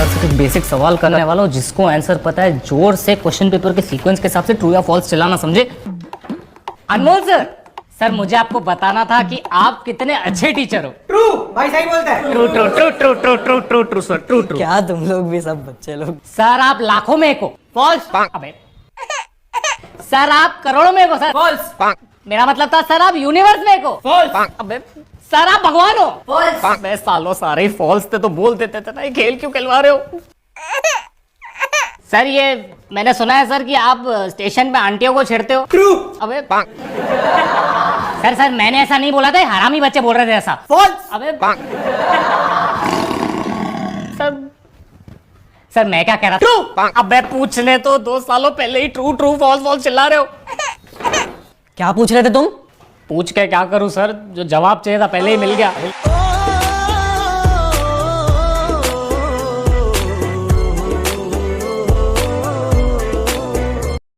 से कुछ बेसिक सवाल करने वाला हूँ, जिसको आंसर पता है जोर से क्वेश्चन पेपर के सीक्वेंस के हिसाब से ट्रू या फॉल्स चिल्लाना, समझे? अनमोल सर, सर मुझे आपको बताना था कि आप कितने अच्छे टीचर हो। ट्रू भाई, सही बोलता है। True true true true true true true true sir, true true. क्या तुम लोग भी सब बच्चे लोग। सर आप लाखों में एक हो। फॉल्स। अबे सर आप करोड़ों में एक हो। Sir falls. मेरा मतलब था सर आप यूनिवर्स में एक हो। फॉल्स। अबे सर आप भगवान हो। फॉल्स। मैं सालों सारे ही फॉल्स थे तो बोल देते थे ना, ये खेल क्यों खिलवा रहे हो? सर ये मैंने सुना है सर कि आप स्टेशन पे आंटियों को छेड़ते हो। ट्रू। अबे सर मैंने ऐसा नहीं बोला था, हरामी बच्चे बोल रहे थे ऐसा। फॉल्स। अबे सर मैं क्या कह रहा था? अबे पूछने तो 2 सालों पहले ही ट्रू ट्रू फॉल्स फॉल्स चिल्ला रहे हो। क्या पूछ रहे थे तुम? पूछ के क्या करूं सर, जो जवाब चाहिए था पहले ही मिल गया।